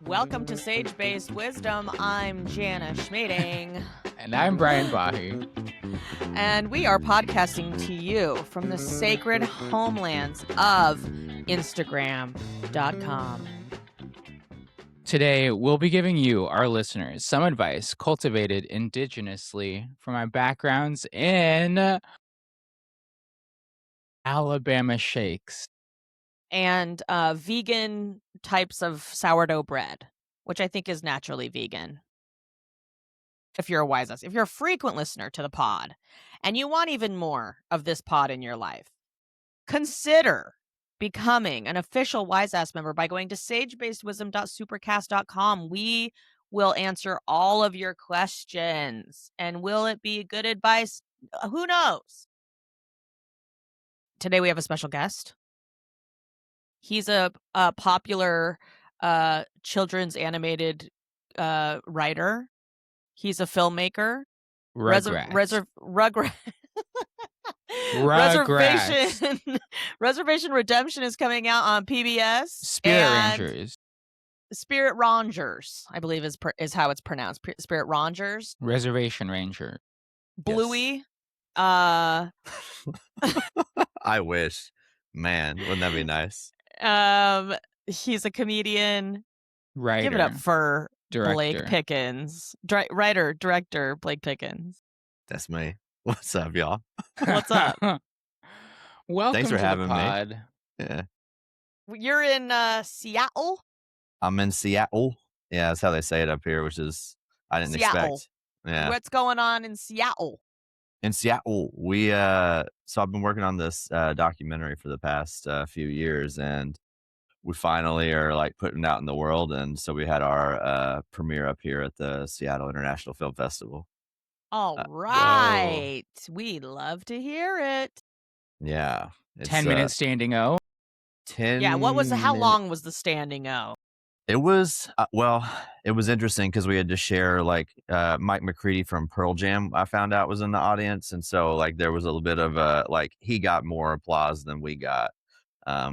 Welcome to Sage-Based Wisdom. I'm Jana Schmieding. And I'm Brian Bahe. And we are podcasting to you from the sacred homelands of Instagram.com. Today, we'll be giving you, our listeners, some advice cultivated indigenously from our backgrounds in Alabama shakes. And vegan types of sourdough bread, which I think is naturally vegan. If you're a wise ass, if you're a frequent listener to the pod and you want even more of this pod in your life, consider becoming an official wise ass member by going to sagebasedwisdom.supercast.com. We will answer all of your questions. And will it be good advice? Who knows? Today we have a special guest. He's a popular children's animated writer. He's a filmmaker. Rugrats. Reservation Redemption is coming out on PBS. Spirit Rangers, I believe is how it's pronounced. Spirit Rangers. Reservation Ranger. Bluey. Yes. I wish. Man, wouldn't that be nice? He's a comedian. Writer. Give it up for Director. Blake Pickens. Director Blake Pickens. That's me. What's up, y'all? What's up? Welcome Thanks for to having the pod. me. Yeah. You're in Seattle? I'm in Seattle. Yeah, that's how they say it up here, which is I didn't expect. Yeah. What's going on in Seattle? In Seattle, we so I've been working on this documentary for the past few years, and we finally are like putting it out in the world. And so we had our premiere up here at the Seattle International Film Festival. All right. We love to hear it. Yeah. 10-minute standing O. 10 Yeah, how long was the standing O? It was, it was interesting because we had to share like Mike McCready from Pearl Jam, I found out was in the audience. And so like there was a little bit of he got more applause than we got,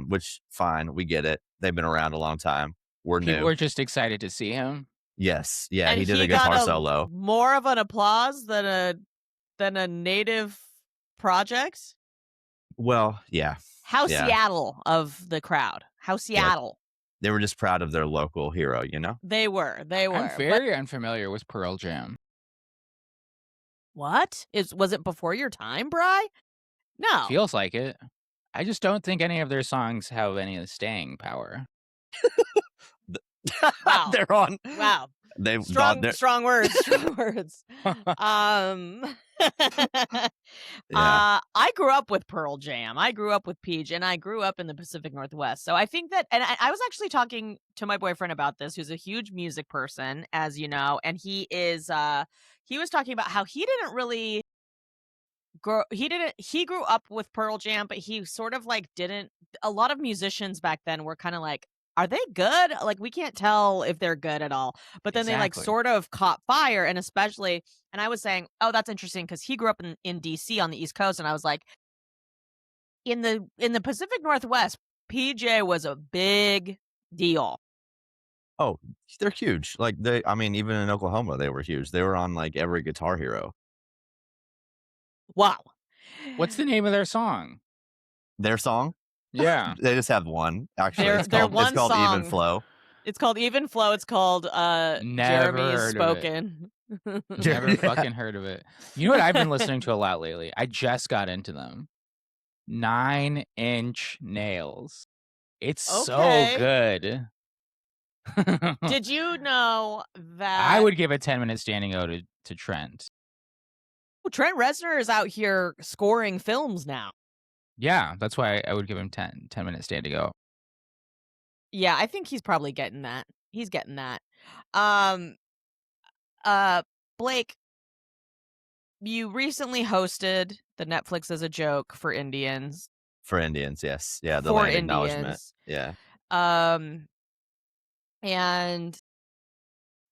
which fine, we get it. They've been around a long time. We're new. We're just excited to see him. Yes. Yeah, And he did a guitar solo. More of an applause than a native project? Well, yeah. Seattle of the crowd. How Seattle. Yeah. They were just proud of their local hero, you know? They were. I'm very unfamiliar with Pearl Jam. What? Was it before your time, Bri? No. Feels like it. I just don't think any of their songs have any staying power. Wow. They're on. Wow. They've strong words. Strong words. Yeah. I grew up with Pearl Jam. I grew up with Peach, and I grew up in the Pacific Northwest. So I think that, and I was actually talking to my boyfriend about this, who's a huge music person, as you know, and he was talking about how he didn't really he grew up with Pearl Jam, but he sort of like didn't. A lot of musicians back then were kind of like, are they good? Like, we can't tell if they're good at all. But then they like sort of caught fire. And especially, and I was saying, oh, that's interesting because he grew up in DC on the East Coast. And I was like, in the Pacific Northwest, PJ was a big deal. Oh, they're huge. Like even in Oklahoma, they were huge. They were on like every Guitar Hero. Wow. What's the name of their song? Their song? Yeah. They just have one, actually. It's called Even Flow. It's called Even Flow. It's called Jeremy's Spoken. Never fucking heard of it. You know what I've been listening to a lot lately? I just got into them. 9 Inch Nails. It's so good. Did you know that I would give a 10-minute standing O to Trent. Well, Trent Reznor is out here scoring films now. Yeah, that's why I would give him 10-minute standing O. Yeah, I think he's probably getting that. He's getting that. Blake, you recently hosted the Netflix as a Joke for Indians. For Indians, yes. Yeah, the For land Indians. acknowledgement. Yeah. And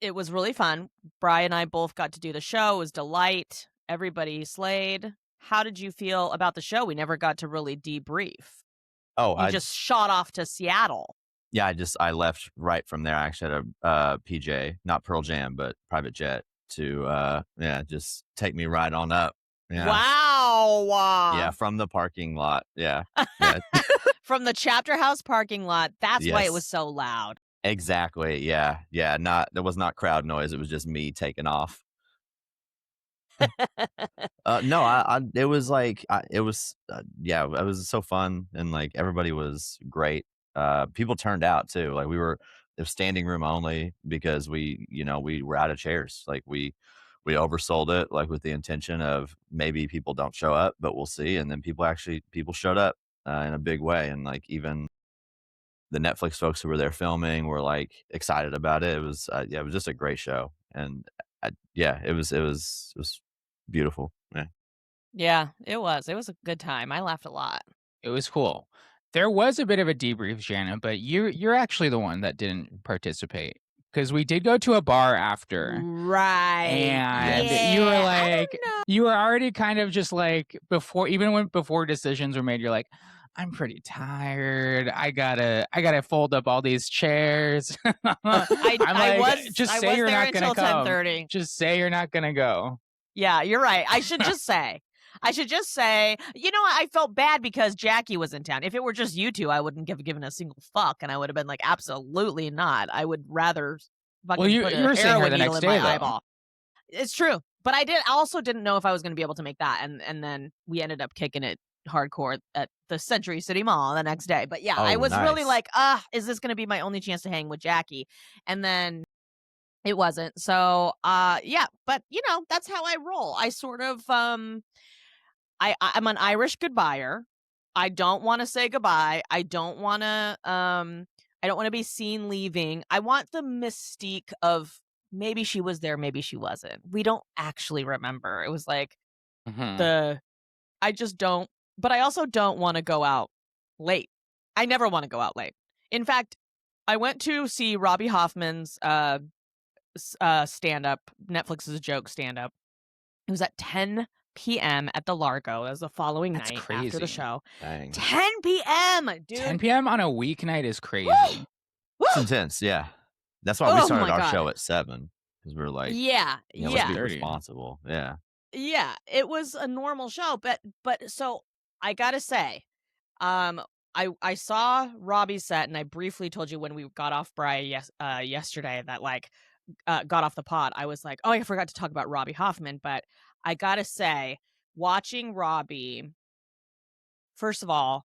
it was really fun. Brian and I both got to do the show. It was delight. Everybody slayed. How did you feel about the show? We never got to really debrief. Oh, You just shot off to Seattle. Yeah, I left right from there. I actually had a PJ, not Pearl Jam, but private jet to just take me right on up. Yeah. Wow. Yeah, from the parking lot. Yeah. Yeah. From the Chapter House parking lot. That's why it was Yes. so loud. Exactly. Yeah. Yeah. There was not crowd noise. It was just me taking off. No, it was like, it was so fun, and like everybody was great. People turned out too. Like it was standing room only because we were out of chairs. Like we oversold it, like with the intention of maybe people don't show up, but we'll see. And then people showed up in a big way, and like even the Netflix folks who were there filming were like excited about it. It was it was just a great show, and it was beautiful. Yeah. Yeah, it was. It was a good time. I laughed a lot. It was cool. There was a bit of a debrief, Jana, but you're actually the one that didn't participate, because we did go to a bar after. Right. And yeah. you were like, you were already kind of just like before decisions were made, you're like, I'm pretty tired. I gotta fold up all these chairs. I was just say you're not gonna come. 10:30. Just say you're not gonna go. Yeah, you're right. I should just say, I felt bad because Jackie was in town. If it were just you two, I wouldn't have given a single fuck, and I would have been like, absolutely not. I would rather fucking put a heroin needle in my eyeball. It's true, but I also didn't know if I was going to be able to make that, and then we ended up kicking it hardcore at the Century City Mall the next day. But yeah, I was really like, is this going to be my only chance to hang with Jackie? And then it wasn't. So, yeah, but that's how I roll. I sort of, I'm an Irish goodbyer. I don't want to say goodbye. I don't want to be seen leaving. I want the mystique of maybe she was there, maybe she wasn't. We don't actually remember. It was like I just don't, but I also don't want to go out late. I never want to go out late. In fact, I went to see Robbie Hoffman's, stand-up, Netflix's joke stand-up. It was at 10 p.m. at the Largo. That was the following night after the show. Dang. 10 p.m., dude. 10 p.m. on a weeknight is crazy. It's intense, yeah. That's why we started our show at 7, because we were like, let's be responsible. Yeah. Yeah, it was a normal show, but so I gotta say, I saw Robbie's set, and I briefly told you when we got off yesterday that like got off the pod, I was like, oh, I forgot to talk about Robbie Hoffman. But I gotta say, watching Robbie, first of all,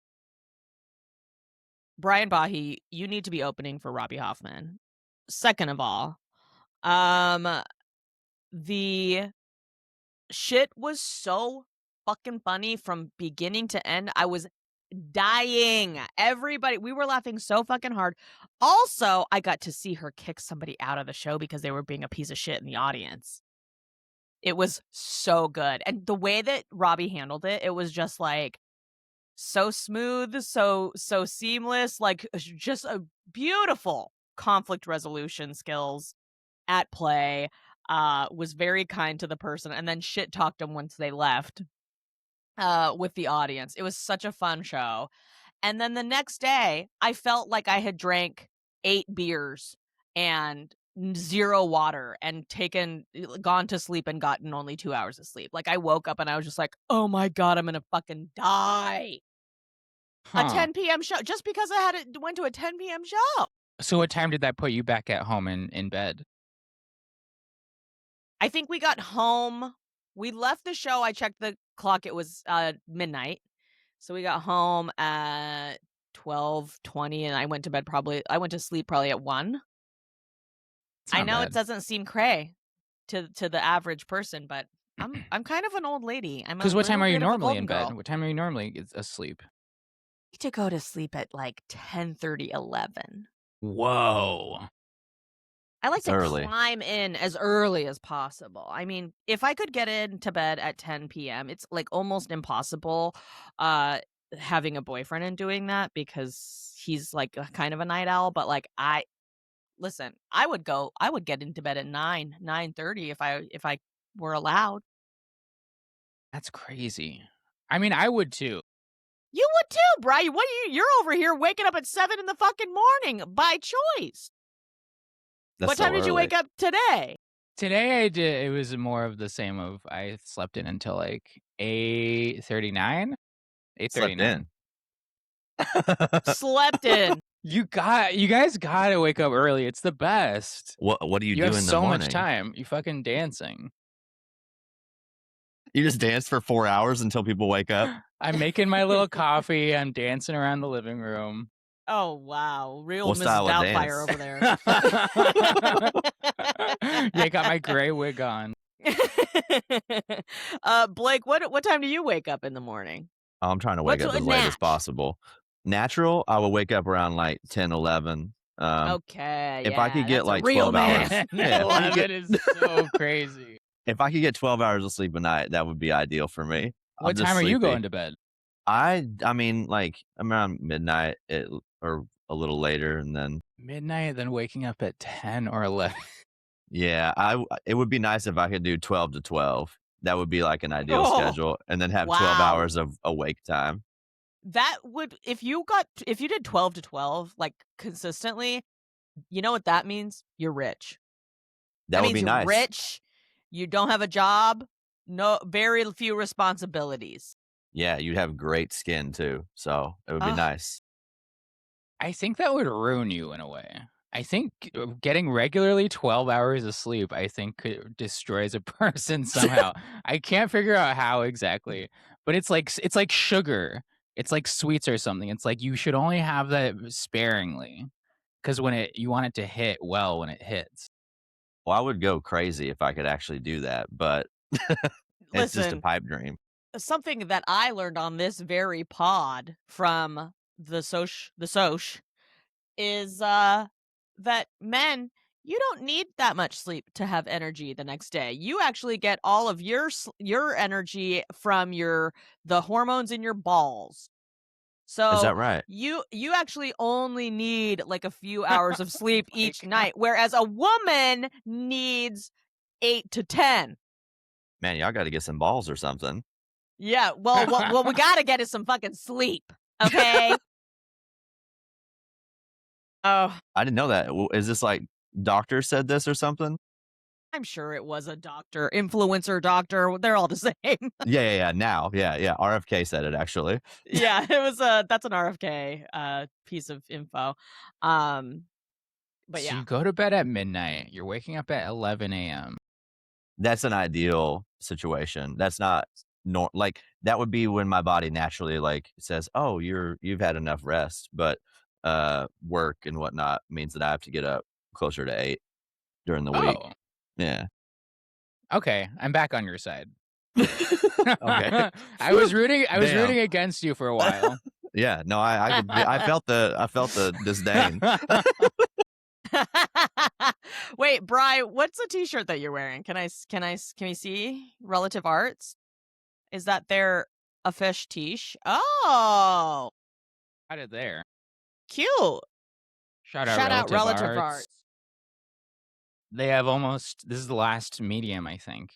Brian Bahe, you need to be opening for Robbie Hoffman. Second of all, the shit was so fucking funny from beginning to end. I was dying. Everybody, we were laughing so fucking hard. Also, I got to see her kick somebody out of the show because they were being a piece of shit in the audience. It was so good. And the way that Robbie handled it, it was just like so smooth, so seamless, like just a beautiful conflict resolution skills at play. Was very kind to the person, and then shit talked them once they left with the audience. It was such a fun show. And then the next day, I felt like I had drank 8 beers and 0 water and gone to sleep and gotten only 2 hours of sleep. Like I woke up and I was just like, oh my God, I'm going to fucking die. A 10 p.m. show, just because I went to a 10 p.m. show. So what time did that put you back at home in bed? I think we got home. We left the show. I checked the clock. It was midnight. So we got home at 12:20, and I went to sleep probably at 1. I know bad. It doesn't seem cray to the average person, but I'm kind of an old lady. Because what time are you normally in bed? What time are you normally asleep? I need to go to sleep at like 10:30, 11. Whoa. I like to climb in as early as possible. I mean, if I could get into bed at 10 p.m., it's like almost impossible having a boyfriend and doing that because he's like kind of a night owl. But like I would get into bed at 9:30 if I were allowed. That's crazy. I mean, I would too. You would too, Brian. What are you're over here waking up at 7 in the fucking morning by choice. That's What so time did you early. wake up today? Today I did. It was more of the same. Of I slept in until like 8:39. Slept 8:39. in. Slept in. You guys gotta wake up early. It's the best. What do you You do have in the so morning? much time. You fucking dancing. You just dance for 4 hours until people wake up? I'm making my little coffee. I'm dancing around the living room. Oh, wow. Real What Mrs. style of Doubtfire dance? over there. Yeah, got my gray wig on. Blake, what time do you wake up in the morning? Oh, I'm trying to wake up as late as possible. Natural, I will wake up around like 10, 11. Okay, if I could get that's a like real 12 man. hours. Yeah, if I could 11 is so crazy. if I could get 12 hours of sleep a night, that would be ideal for me. What time are you going to bed? I mean, like around midnight or a little later, and then Midnight, then waking up at 10 or 11. yeah, it would be nice if I could do 12 to 12. That would be like an ideal schedule, and then have 12 hours of awake time. That would if you did 12 to 12 like consistently, you know what that means? You're rich. That would means be you're nice. rich. You don't have a job. No, very few responsibilities. Yeah, you'd have great skin too, so it would be nice. I think that would ruin you in a way. I think getting regularly 12 hours of sleep, I think destroys a person somehow. I can't figure out how exactly, but it's like sugar. It's like sweets or something. It's like you should only have that sparingly, because you want it to hit well when it hits. Well, I would go crazy if I could actually do that, but it's just a pipe dream. Something that I learned on this very pod from the Soch is that men, you don't need that much sleep to have energy the next day. You actually get all of your energy from the hormones in your balls. So Is that right? You actually only need like a few hours of sleep each night, whereas a woman needs 8 to 10. Man, y'all got to get some balls or something. Yeah, well, what we got to get is some fucking sleep, okay? Oh, I didn't know that. Is this like doctor said this or something? I'm sure it was a doctor, influencer doctor. They're all the same. Yeah. Now, yeah. RFK said it actually. Yeah, it was that's an RFK piece of info. But So yeah, you go to bed at midnight. You're waking up at 11 a.m. That's an ideal situation. That's not like that would be when my body naturally like says, "Oh, you've had enough rest," but work and whatnot means that I have to get up closer to 8 during the week. Oh, Yeah. okay. I'm back on your side. Okay. I was rooting against you for a while. Yeah. No, I felt the disdain. Wait, Bri, what's the t-shirt that you're wearing? Can we see Relative Arts? Is that their a fish tish? Oh, Got it there. cute. Shout out Relative Arts. They have this is the last medium, I think.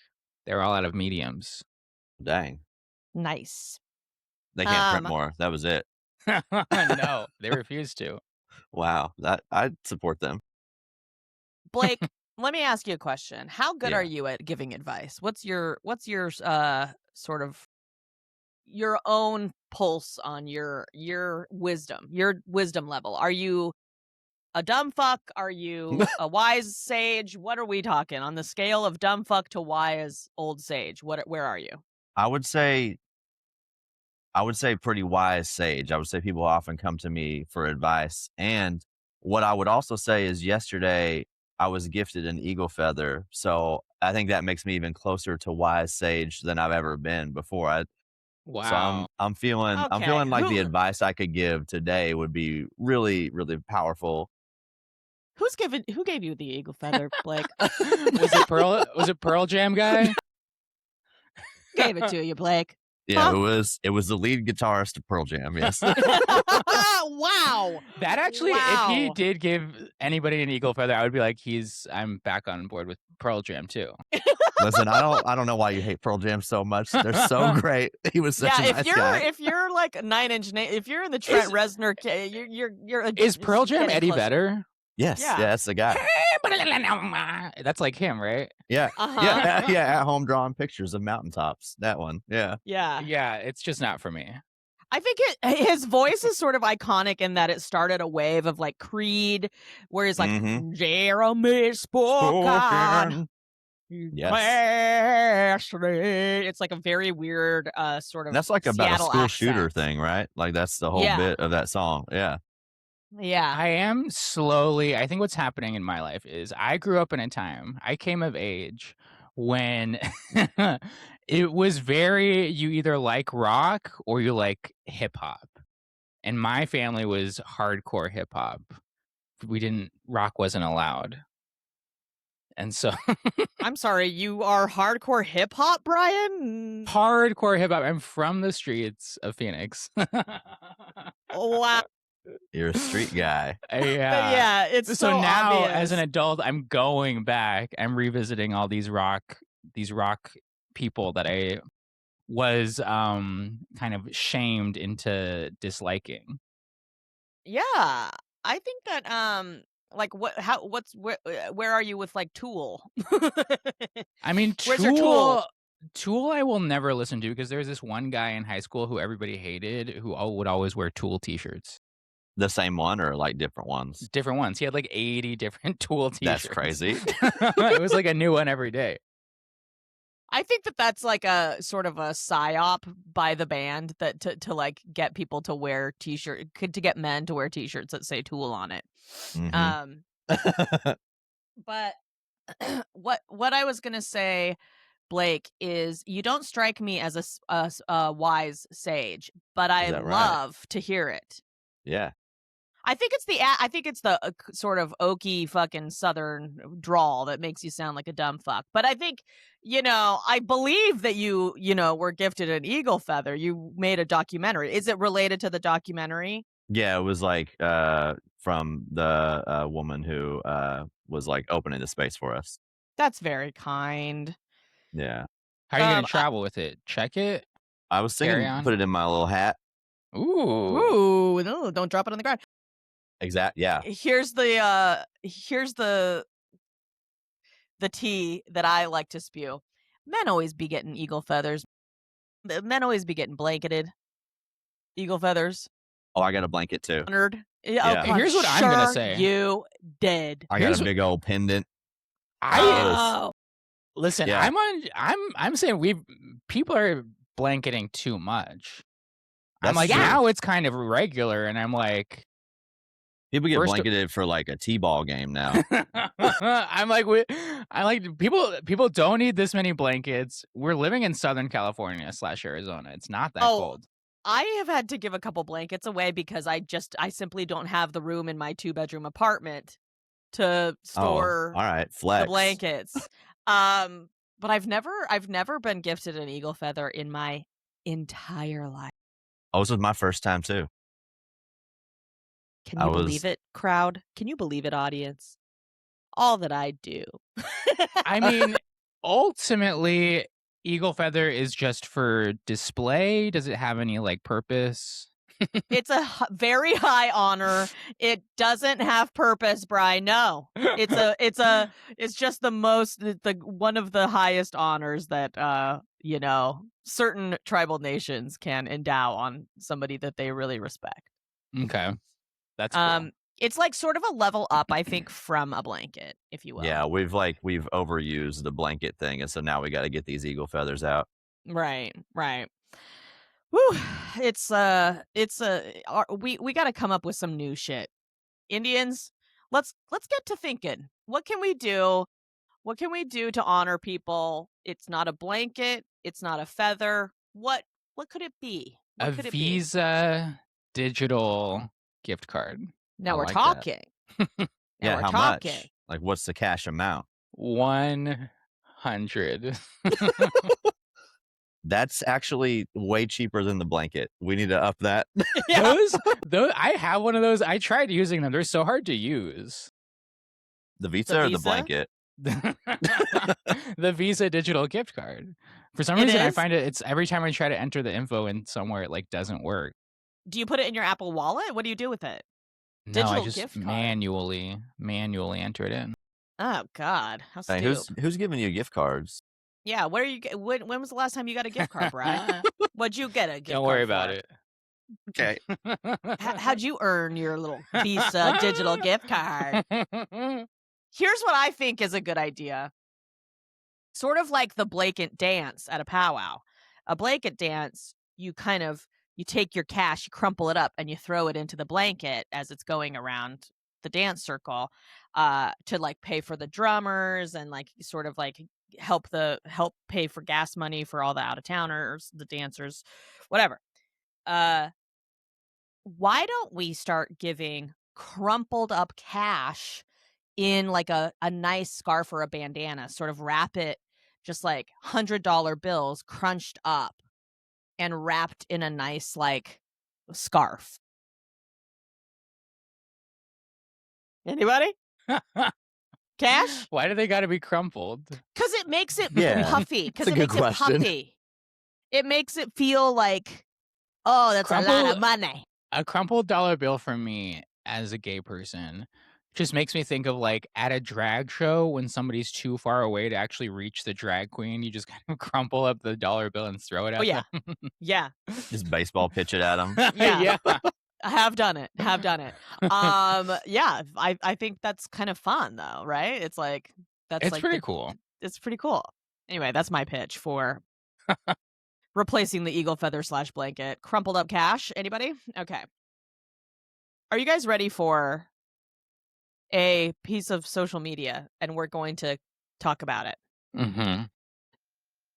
They're all out of mediums. Dang. Nice. They can't print more. That was it. No, they refuse to. Wow. I'd support them. Blake, let me ask you a question. How good Yeah. are you at giving advice? What's your sort of your own pulse on your wisdom level? Are you a dumb fuck? Are you a wise sage? What are we talking on the scale of dumb fuck to wise old sage? Where are you? I would say pretty wise sage. I would say people often come to me for advice. And what I would also say is yesterday I was gifted an eagle feather. So I think that makes me even closer to wise sage than I've ever been before. Wow. So I'm feeling like the advice I could give today would be really, really powerful. Who gave you the eagle feather, Blake? Was it Pearl Jam guy? Gave it to you, Blake. Yeah, it was the lead guitarist of Pearl Jam, yes. Wow. That actually, if he did give anybody in Eagle Feather, I would be like, I'm back on board with Pearl Jam too. Listen, I don't know why you hate Pearl Jam so much. They're so great. He was such a nice guy. If you're like Nine Inch Nails, if you're in the Trent Reznor, is Pearl Jam Eddie Vedder? Yes, yeah, that's the guy. That's like him, right? Yeah, yeah. At home drawing pictures of mountaintops. That one, yeah. It's just not for me. I think his voice is sort of iconic in that it started a wave of like Creed, where he's like Jeremy Spoken. Yes. It's like a very weird sort of. That's like Seattle about a school accent. shooter thing, right? Like that's the whole bit of that song. Yeah. Yeah. I am slowly, I think what's happening in my life is I grew up in a time, I came of age when it was you either like rock or you like hip hop. And my family was hardcore hip hop. Rock wasn't allowed. And so I'm sorry, you are hardcore hip hop, Brian? Hardcore hip hop. I'm from the streets of Phoenix. Wow. You're a street guy. Yeah, it's so now obvious. As an adult, I'm going back. I'm revisiting all these rock people that I was kind of shamed into disliking. Yeah, I think that like where are you with like Tool? I mean, Where's your Tool? Tool I will never listen to because there's this one guy in high school who everybody hated who would always wear Tool t-shirts. The same one or like different ones? Different ones. He had like 80 different Tool t-shirts. That's crazy. It was like a new one every day. I think that that's like a sort of a psyop by the band that to like get people to wear to get men to wear t-shirts that say Tool on it. But what I was gonna say, Blake, is you don't strike me as a wise sage, but I love to hear it. Yeah. I think it's the sort of oaky fucking southern drawl that makes you sound like a dumb fuck. But I think, I believe that you were gifted an eagle feather. You made a documentary. Is it related to the documentary? Yeah, it was like from the woman who was like opening the space for us. That's very kind. Yeah. How are you going to travel with it? Check it? I was thinking put it in my little hat. Ooh, no, don't drop it on the ground. Exactly. Yeah. Here's the tea that I like to spew. Men always be getting eagle feathers. Men always be getting blanketed. Eagle feathers. Oh, I got a blanket too. Honored. Yeah. Okay, here's what I'm gonna say. You did. I got a big old pendant. Listen, yeah. I'm saying people are blanketing too much. That's I'm like, true. now it's kind of regular, and I'm like, people get blanketed for like a t-ball game now. I'm like, people don't need this many blankets. We're living in Southern California / Arizona. It's not that cold. I have had to give a couple blankets away because I simply don't have the room in my 2-bedroom apartment to store all right, flex. the blankets. But I've never been gifted an eagle feather in my entire life. Oh, this was my first time too. Can you believe it, crowd? Can you believe it, audience? All that I do. I mean, ultimately, eagle feather is just for display. Does it have any like purpose? It's a very high honor. It doesn't have purpose, Brian. No, it's just the one of the highest honors that certain tribal nations can endow on somebody that they really respect. Okay, that's cool. It's like sort of a level up, I think, from a blanket, if you will. Yeah, we've overused the blanket thing, and so now we got to get these eagle feathers out. Right. Woo! We got to come up with some new shit. Indians, let's get to thinking. What can we do? What can we do to honor people? It's not a blanket. It's not a feather. What could it be? A Visa digital gift card. Now we're talking. Yeah, how much? Like, what's the cash amount? 100. That's actually way cheaper than the blanket. We need to up that. Those I have one of those. I tried using them. They're so hard to use. The Visa or the Visa? blanket? The Visa digital gift card. For some It reason, I is? find it's every time I try to enter the info in somewhere, it like doesn't work. Do you put it in your Apple Wallet? What do you do with it? No, I Digital just gift card. manually enter it in. Oh God, how Hey, stupid. who's giving you gift cards? Yeah, where are you? When was the last time you got a gift card, Brian? What'd you get a gift Don't card worry for? about it. Okay. How'd you earn your little Visa digital gift card? Here's what I think is a good idea. Sort of like the blanket dance at a powwow. A blanket dance, you take your cash, you crumple it up, and you throw it into the blanket as it's going around the dance circle, to like pay for the drummers and like sort of like help pay for gas money for all the out of towners, the dancers, whatever. Why don't we start giving crumpled up cash in like a nice scarf or a bandana, sort of wrap it just like $100 bills crunched up and wrapped in a nice like scarf. Anybody? Cash? Why do they got to be crumpled? Because it makes it Yeah, puffy. Because that's a it good makes question. it puffy. It makes it feel like, oh, that's a lot of money. A crumpled dollar bill for me as a gay person just makes me think of like at a drag show when somebody's too far away to actually reach the drag queen, you just kind of crumple up the dollar bill and throw it at yeah. them. Yeah. Just baseball pitch it at them. Yeah. I have done it. Yeah, I think that's kind of fun though, right? It's like it's like pretty cool. It's pretty cool. Anyway, that's my pitch for replacing the eagle feather / blanket. Crumpled up cash. Anybody? Okay. Are you guys ready for a piece of social media? And we're going to talk about it. Mm-hmm.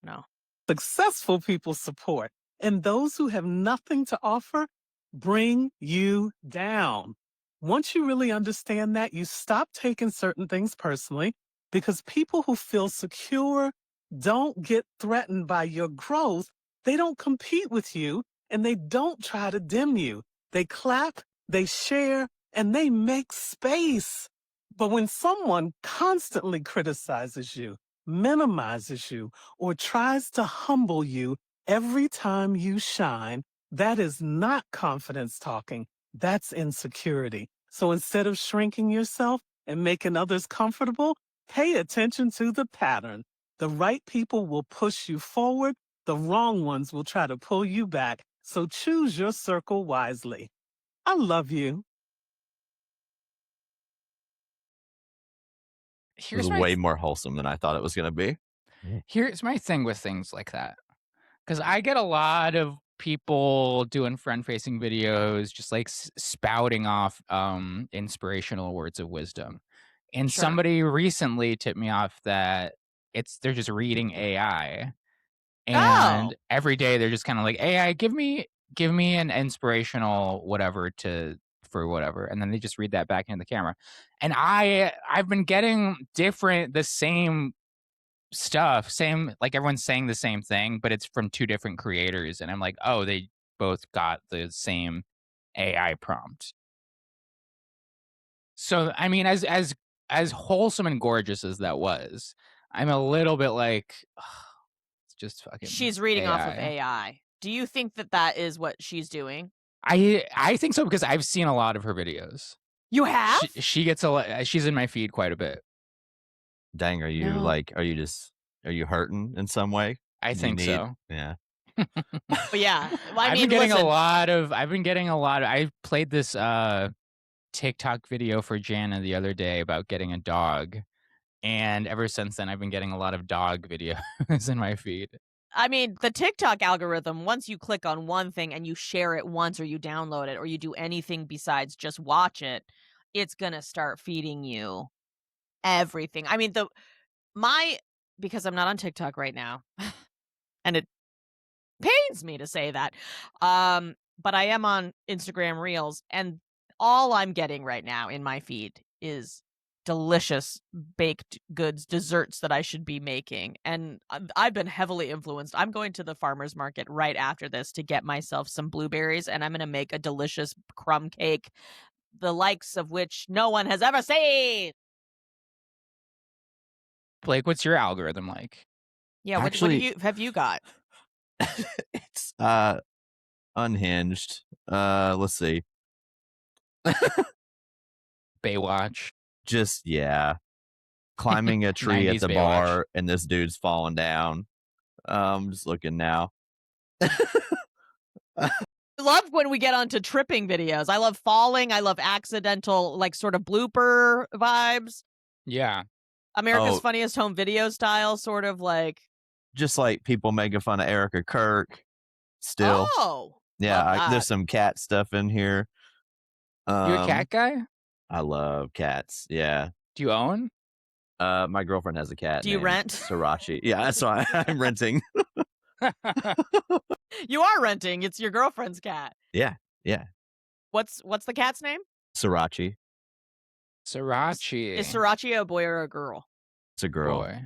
No. Successful people support, and those who have nothing to offer bring you down. Once you really understand that, you stop taking certain things personally, because people who feel secure don't get threatened by your growth. They don't compete with you, and they don't try to dim you. They clap, they share, and they make space. But when someone constantly criticizes you, minimizes you, or tries to humble you every time you shine, that is not confidence talking. That's insecurity. So instead of shrinking yourself and making others comfortable, pay attention to the pattern. The right people will push you forward. The wrong ones will try to pull you back. So choose your circle wisely. I love you. It was way more wholesome than I thought it was going to be. Here's my thing with things like that. Because I get a lot of people doing front-facing videos, just like spouting off inspirational words of wisdom. And Sure. somebody recently tipped me off that they're just reading AI. And every day they're just kind of like, AI, give me an inspirational whatever for whatever, and then they just read that back into the camera. And I've been getting the same stuff, like everyone's saying the same thing, but it's from two different creators, and I'm like, oh, they both got the same AI prompt. So I mean, as wholesome and gorgeous as that was, I'm a little bit like, it's just fucking she's reading AI. off of AI. Do you think that is what she's doing? I think so, because I've seen a lot of her videos. You have? She gets a lot. She's in my feed quite a bit. Dang, are you hurting in some way? I think so. Yeah. But yeah, well, I've been getting a lot of. I played this TikTok video for Jana the other day about getting a dog, and ever since then, I've been getting a lot of dog videos in my feed. I mean, the TikTok algorithm, once you click on one thing and you share it once, or you download it, or you do anything besides just watch it, it's going to start feeding you everything. I mean, because I'm not on TikTok right now, and it pains me to say that, but I am on Instagram Reels, and all I'm getting right now in my feed is delicious baked goods, desserts that I should be making. And I've been heavily influenced. I'm going to the farmer's market right after this to get myself some blueberries, and I'm going to make a delicious crumb cake, the likes of which no one has ever seen. Blake, what's your algorithm like? Yeah, what do you have you got? It's unhinged. Let's see. Baywatch. Just climbing a tree at 90s the Baywatch. bar, and this dude's falling down. I'm just looking now. I love when we get onto tripping videos. I love falling. I love accidental, like, sort of blooper vibes. Yeah. America's Funniest Home Video style, sort of like. Just like people making fun of Erica Kirk. Still. Oh. Yeah, there's some cat stuff in here. You a cat guy? I love cats. Yeah. Do you own? My girlfriend has a cat. Do you rent? Sriracha. Yeah, that's why I'm renting. You are renting. It's your girlfriend's cat. Yeah. What's the cat's name? Sriracha. Sriracha. Is Sriracha a boy or a girl? It's a girl. Boy.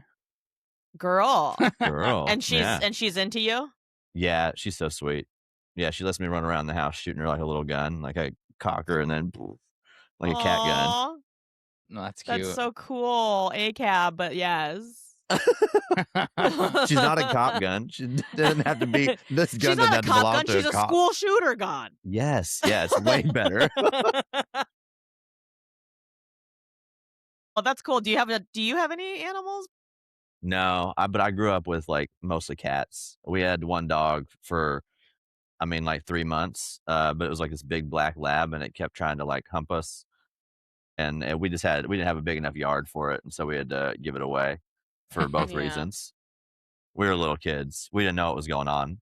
Girl. Girl. And she's into you? Yeah, she's so sweet. Yeah, she lets me run around the house shooting her like a little gun, like a cocker, and then like a cat gun. No, that's cute. That's so cool. ACAB, but yes. She's not a cop gun. She doesn't have to be. This gun doesn't have to belong to a cop. She's a school shooter gun. Yes, way better. Well, that's cool. Do you have any animals? No, but I grew up with like mostly cats. We had one dog for, like 3 months. But it was like this big black lab, and it kept trying to like hump us. And we didn't have a big enough yard for it, and so we had to give it away for both reasons. We were little kids. We didn't know what was going on.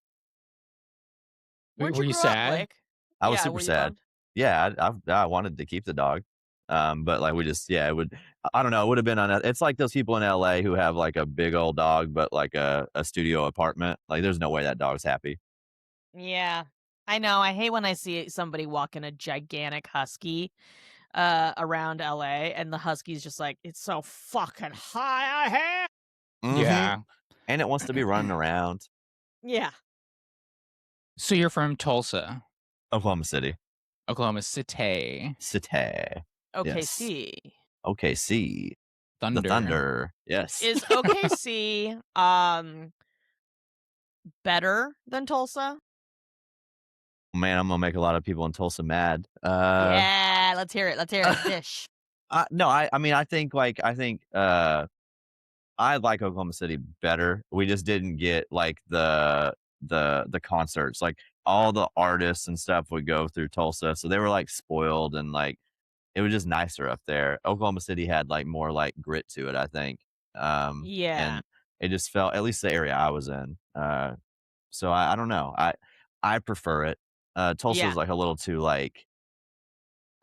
Were you sad? Blake? I was super sad. Bummed? Yeah, I wanted to keep the dog. But like it would, I don't know, it would have been it's like those people in LA who have like a big old dog, but like a studio apartment. Like there's no way that dog's happy. Yeah, I know. I hate when I see somebody walking a gigantic husky around LA, and the husky's just like, it's so fucking high ahead. Mm-hmm. Yeah. And it wants to be running around. Yeah. So you're from Tulsa, Oklahoma City. Oklahoma City. OKC. Yes. OKC. Thunder. The Thunder. Yes. Is OKC better than Tulsa? Man, I'm gonna make a lot of people in Tulsa mad. Yeah, let's hear it. Dish. No, I think I like Oklahoma City better. We just didn't get like the concerts. Like all the artists and stuff would go through Tulsa, so they were like spoiled, and like it was just nicer up there. Oklahoma City had like more like grit to it, I think. Yeah. And it just felt, at least the area I was in. So I don't know. I prefer it. Tulsa was like a little too like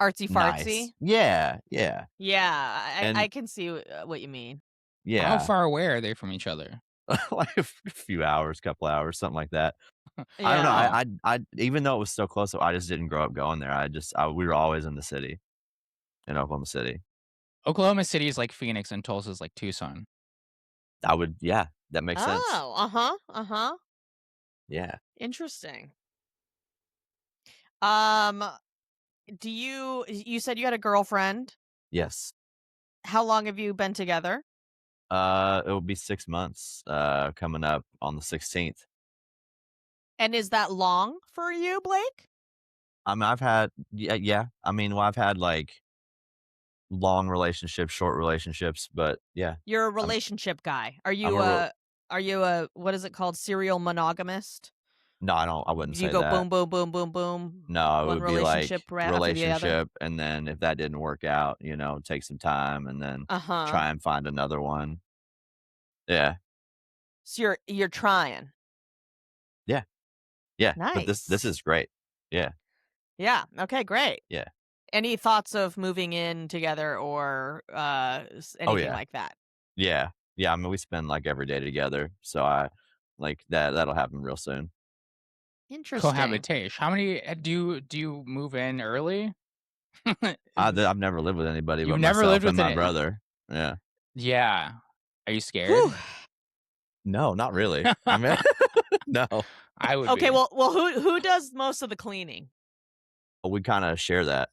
artsy fartsy. Nice. Yeah. Yeah, I can see what you mean. Yeah. How far away are they from each other? Like a few hours, couple hours, something like that. Yeah. I don't know. I even though it was so close, I just didn't grow up going there. We were always in the city, in Oklahoma City. Oklahoma City is like Phoenix, and Tulsa is like Tucson. That makes sense. Oh, Yeah. Interesting. You said you had a girlfriend? Yes. How long have you been together? It will be 6 months, coming up on the 16th. And is that long for you, Blake? I've had, yeah. I've had like long relationships, short relationships, but yeah. You're a relationship guy. Are you a what is it called? Serial monogamist? No, I wouldn't say You go that. boom, boom, boom, boom, boom. No, it would be like right after the other? relationship, and then if that didn't work out, take some time, and then try and find another one. Yeah. So you're trying. Yeah. Nice. But this is great. Yeah. Yeah. Okay, great. Yeah. Any thoughts of moving in together or anything like that? Yeah. Yeah. We spend like every day together, so I like that'll happen real soon. Interesting. Cohabitation. How many do you move in early? I've never lived with anybody You've but never myself lived with and my any- brother. Yeah. Yeah. Are you scared? Whew. No, not really. No. I would. Okay, be. well, who does most of the cleaning? We kind of share that.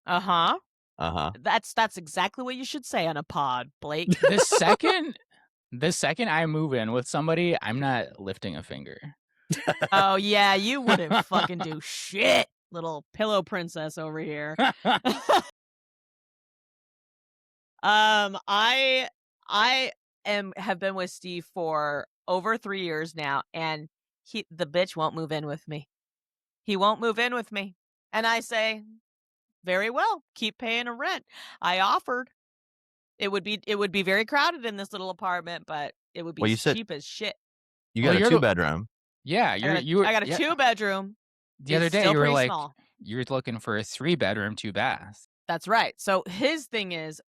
Uh-huh. Uh-huh. That's exactly what you should say on a pod, Blake. The second The second I move in with somebody, I'm not lifting a finger. Oh yeah, you wouldn't fucking do shit, little pillow princess over here. I have been with Steve for over 3 years now, and the bitch won't move in with me. He won't move in with me. And I say, very well, keep paying a rent. I offered. It would be very crowded in this little apartment, but it would be Well, you said cheap as shit. you Well, got a you're the 2-bedroom. Yeah, I you were got a yeah. 2-bedroom. The other It's day still you were pretty like small. you're looking for a 3-bedroom, 2-bath. That's right. So his thing is,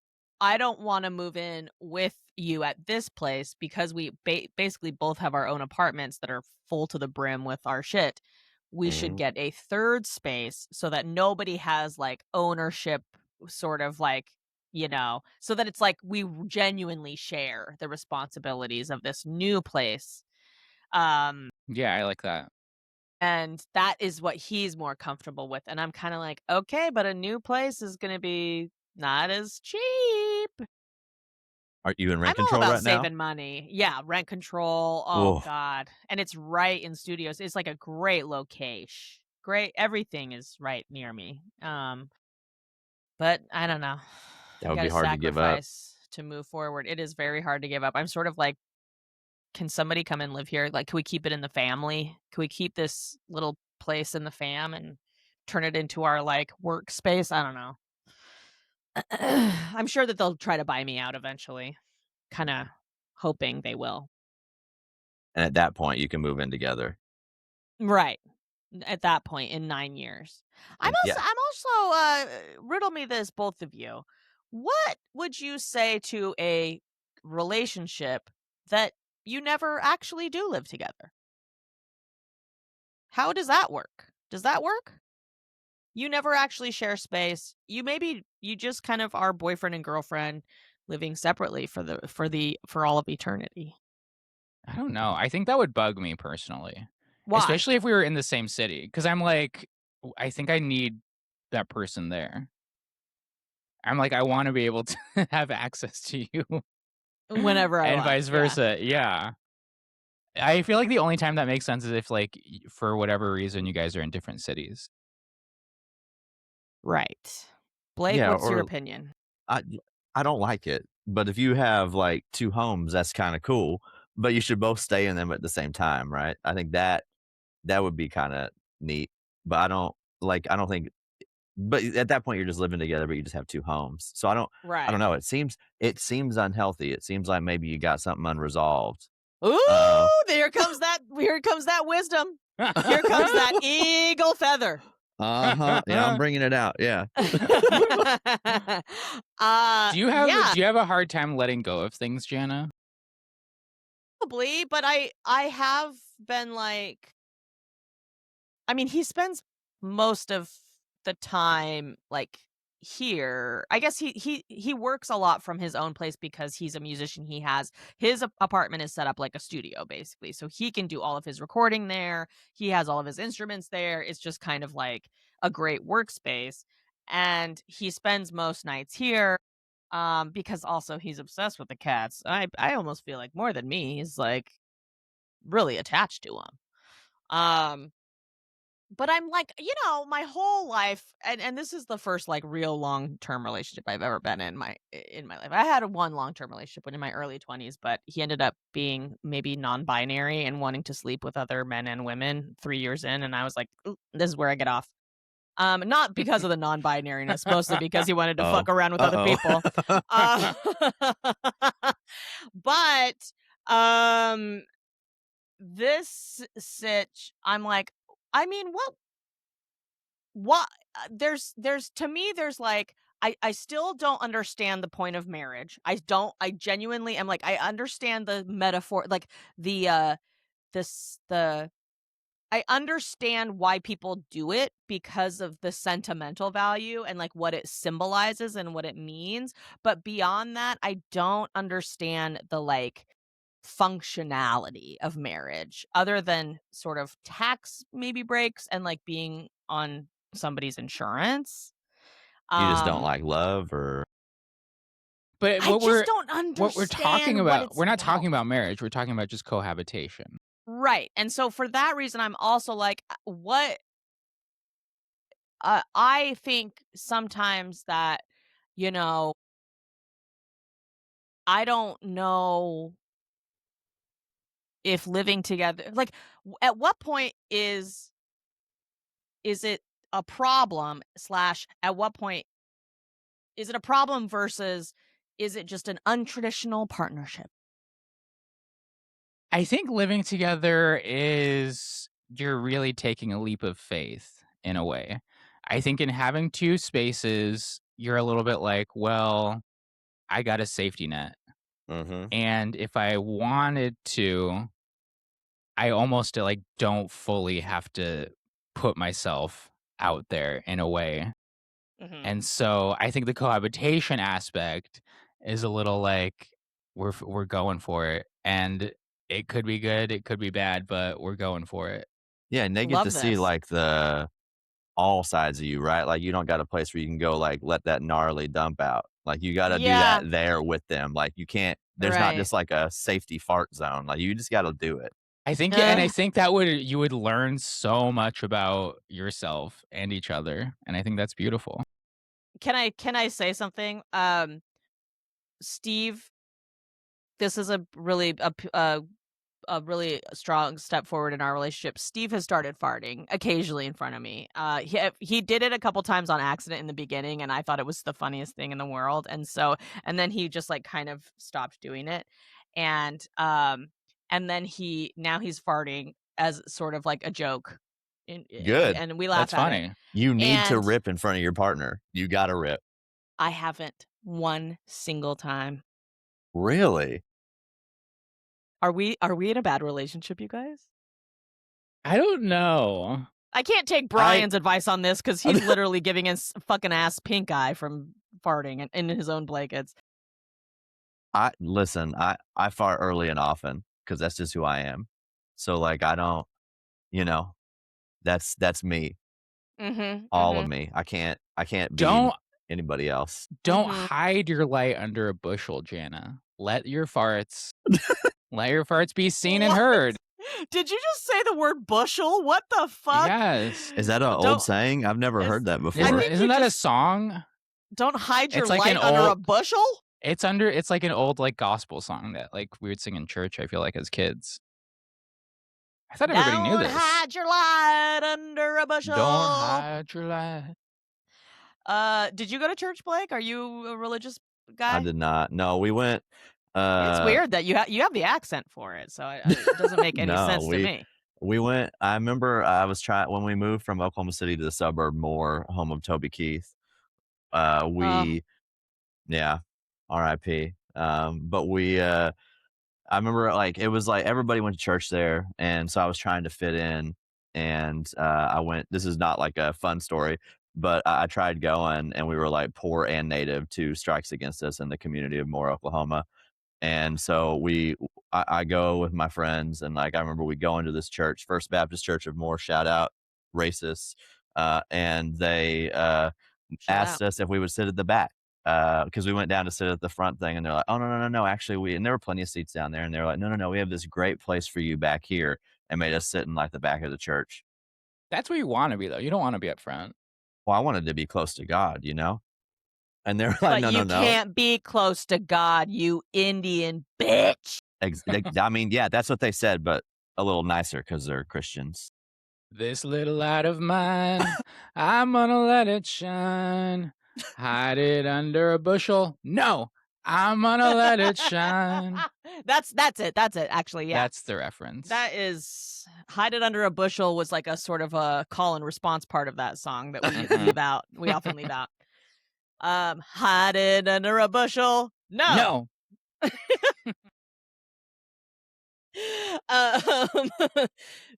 I don't want to move in with you at this place because we basically both have our own apartments that are full to the brim with our shit. We should get a third space so that nobody has like ownership, sort of like, so that it's like we genuinely share the responsibilities of this new place. Yeah, I like that. And that is what he's more comfortable with. And I'm kind of like, okay, but a new place is going to be not as cheap. Are you in I'm rent all control about right now? saving money. Yeah, rent control. Oh Oh, God. And it's right in studios. It's like a great location. Great. Everything is right near me. But I don't know. that You would got be to hard to give up. sacrifice to move forward. It is very hard to give up. I'm sort of like, can somebody come and live here? Like, can we keep it in the family? Can we keep this little place in the fam and turn it into our like workspace? I don't know. I'm sure that they'll try to buy me out eventually. Kind of hoping they will. And at that point, you can move in together. Right. At that point in 9 years. I'm And yeah, also riddle me this, both of you. What would you say to a relationship that you never actually do live together? How does that work? Does that work? You never actually share space. You just kind of are boyfriend and girlfriend living separately for all of eternity. I don't know. I think that would bug me personally, Why? especially if we were in the same city. Because I'm like, I think I need that person there. I'm like, I want to be able to have access to you, Whenever I and want. vice Yeah. versa. Yeah. I feel like the only time that makes sense is if, like, for whatever reason, you guys are in different cities. Right. Blake, yeah, what's your or opinion? I I don't like it. But if you have like 2 homes, that's kind of cool. But you should both stay in them at the same time, right? I think that would be kind of neat. But I don't think. But at that point, you're just living together, but you just have 2 homes. So I don't Right. know. It seems unhealthy. It seems like maybe you got something unresolved. Ooh, Uh here comes that wisdom. Here comes that eagle feather. huh. Yeah, I'm bringing it out. Yeah. Do you Yeah, have a hard time letting go of things, Jana? probably, but I have been like, I mean, he spends most of the time like here. I guess he works a lot from his own place because he's a musician. He has his apartment is set up like a studio basically. So he can do all of his recording there. He has all of his instruments there. It's just kind of like a great workspace. And he spends most nights here because also he's obsessed with the cats. I almost feel like more than me. He's like really attached to them. But I'm like, my whole life, and this is the first like real long-term relationship I've ever been in my life. I had one long-term relationship when in my early 20s, but he ended up being maybe non-binary and wanting to sleep with other men and women 3 years in, and I was like, "Ooh, this is where I get off." Not because of the non-binariness, mostly because he wanted to fuck Oh. around with other people. Uh-oh. But um this sitch, I'm like, I mean, what there's to me there's like I still don't understand the point of marriage. I genuinely am like, I understand the metaphor, like the this the I understand why people do it because of the sentimental value and like what it symbolizes and what it means, but beyond that I don't understand the like functionality of marriage other than sort of tax maybe breaks and like being on somebody's insurance. You just don't Um like love or But I just don't understand what we're talking what about, it's we're not talking about. about marriage. We're talking about just cohabitation. Right. And so for that reason, I'm also like, what? I think sometimes that, you know, I don't know if living together, like, at what point is it a problem slash at what point is it a problem versus is it just an untraditional partnership? I think living together is you're really taking a leap of faith in a way. I think in having two spaces, you're a little bit like, well, I got a safety net. Mm-hmm. And if I wanted to, I almost like don't fully have to put myself out there in a way. Mhm. And so I think the cohabitation aspect is a little like we're going for it, and it could be good, it could be bad, but we're going for it. Yeah, and they get to Love see this. like the all sides of you, right? Like you don't got a place where you can go like let that gnarly dump out. Like you got to do Yeah, that there with them. Like you can't. There's not right. just like a safety fart zone. Like you just got to do it. I think that you would learn so much about yourself and each other, and I think that's beautiful. Can I say something? Steve, this is a really strong step forward in our relationship. Steve has started farting occasionally in front of me. He did it a couple times on accident in the beginning, and I thought it was the funniest thing in the world. And then he just like kind of stopped doing it, and then now he's farting as sort of like a joke, Good. and we That's laugh at it. funny. You need to And rip in front of your partner. You got to rip. I haven't one single time. Really? Are we in a bad relationship, you guys? I don't know. I can't take Brian's advice on this because he's literally giving us fucking ass pink eye from farting in his own blankets. Listen. I fart early and often because that's just who I am. So like I don't. You know, that's me. Mm-hmm. All of Mm-hmm. me. I can't be Don't anybody else. don't Mhm. hide your light under a bushel, Jana. Let your farts be seen and What? heard. Did you just say the word bushel? What the fuck? Yes. Is that an old Don't- saying? I've never heard that I before. think Isn't you that a just- song? Don't hide your It's like light an under a old- bushel? It's like an old like gospel song that like we would sing in church, I feel like, as kids. I thought everybody knew this. Don't hide your light under a bushel. Don't hide your light. Did you go to church, Blake? Are you a religious guy? I did not. No, we went. It's weird that you have the accent for it, so it doesn't make any No, sense to me. We went. I remember I was trying when we moved from Oklahoma City to the suburb more, home of Toby Keith. Yeah, R.I.P. But I remember like it was like everybody went to church there, and so I was trying to fit in, and I went. This is not like a fun story, but I tried going, and we were like poor and native, two strikes against us in the community of Moore, Oklahoma. And so I go with my friends, and like I remember we go into this church, First Baptist Church of Moore, shout out, racists, and they asked us if we would sit at the back because we went down to sit at the front thing, and they're like, oh no, actually and there were plenty of seats down there, and they're like, no, we have this great place for you back here, and made us sit in like the back of the church. That's where you want to be, though. You don't want to be up front. Well, I wanted to be close to God, you know. And they're But like, no, you can't be close to God, you Indian bitch. I mean, yeah, that's what they said, but a little nicer because they're Christians. This little light of mine, I'm gonna let it shine. Hide it under a bushel. No, I'm gonna let it shine. That's it. Actually, yeah. That's the reference. That is hide it under a bushel was like a sort of a call and response part of that song that we leave out. We often leave out. Hide it under a bushel. No.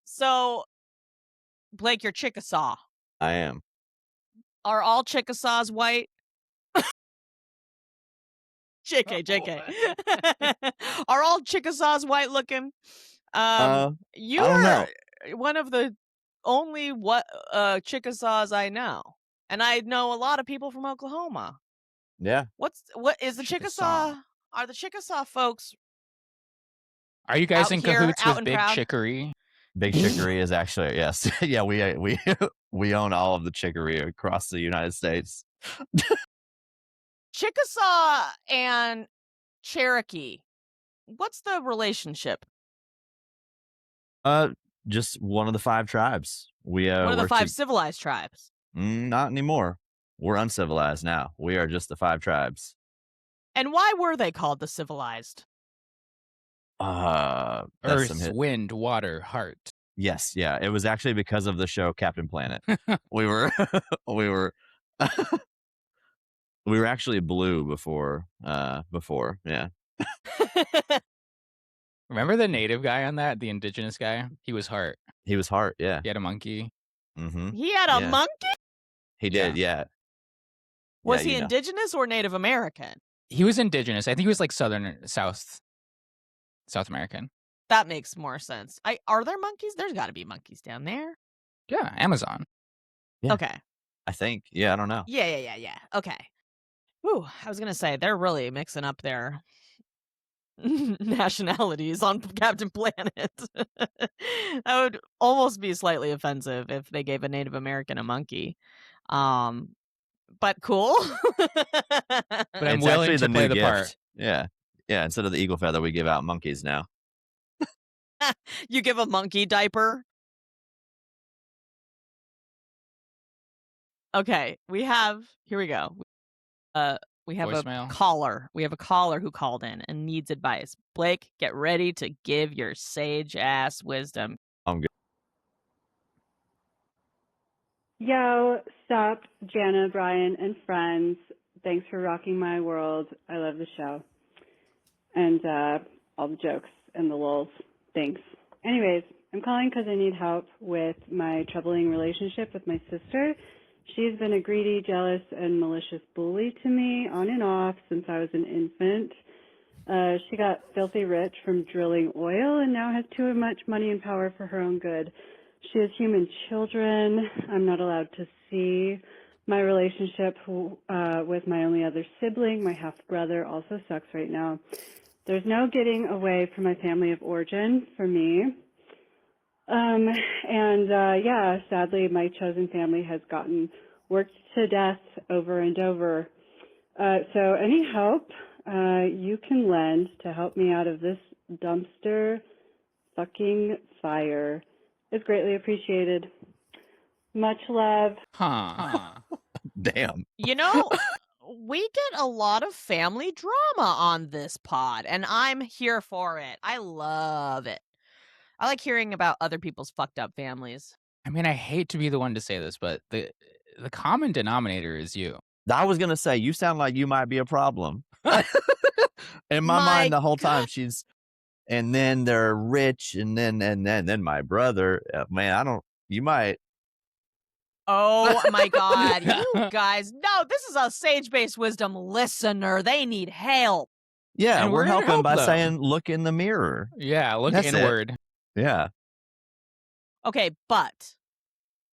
So, Blake, you're Chickasaw. I am. Are all Chickasaws white? JK. Are all Chickasaws white looking? You I don't are know. one of the only Chickasaws I know. And I know a lot of people from Oklahoma. Yeah. What is the Chickasaw. Chickasaw? Are the Chickasaw folks Are you guys out in here, cahoots out with in Big crowd? Chicory? Big Chicory is actually, yes. Yeah, we own all of the chicory across the United States. Chickasaw and Cherokee. What's the relationship? Just one of the 5 tribes. We One of the work 5 civilized tribes. not anymore. We're uncivilized now. We are just the 5 tribes. And why were they called the civilized? That's Earth, wind, water, heart. Yes, yeah. It was actually because of the show Captain Planet. we were we were we were actually blue before, yeah. Remember the native guy on that? The indigenous guy? He was heart. He was heart, yeah. He had a monkey. Mm-hmm. He had a monkey? He did, yeah. Was he indigenous or Native American? He was indigenous. I think he was like South American. That makes more sense. Are there monkeys? There's got to be monkeys down there. Yeah, Amazon. Yeah. Okay. I think. Yeah, I don't know. Yeah. Okay. Whew, I was going to say, they're really mixing up their nationalities on Captain Planet. That would almost be slightly offensive if they gave a Native American a monkey. But cool. But I'm willing to play the part. Yeah. Yeah, instead of the eagle feather, we give out monkeys now. You give a monkey diaper? Okay, here we go. We have Voicemail. a caller. We have a caller who called in and needs advice. Blake, get ready to give your sage-ass wisdom. I'm good. Yo, sup, Jana, Brian, and friends. Thanks for rocking my world. I love the show. And all the jokes and the lulz. Thanks. Anyways, I'm calling because I need help with my troubling relationship with my sister. She's been a greedy, jealous, and malicious bully to me on and off since I was an infant. She got filthy rich from drilling oil and now has too much money and power for her own good. She has human children I'm not allowed to see. My relationship with my only other sibling, my half-brother, also sucks right now. There's no getting away from my family of origin for me. Yeah, sadly, my chosen family has gotten worked to death over and over. So any help you can lend to help me out of this dumpster fucking fire is greatly appreciated. Much love. Damn. You know, we get a lot of family drama on this pod, and I'm here for it. I love it. I like hearing about other people's fucked up families. I mean, I hate to be the one to say this, but the common denominator is you. I was going to say, you sound like you might be a problem. In my mind, the whole time, and then they're rich, and then my brother, man, you might. Oh my God, you guys, no, this is a sage-based wisdom listener. They need help. Yeah, And we're we're here to helping help by them. saying, look in the mirror. Yeah, look That's inward. Yeah. Okay, but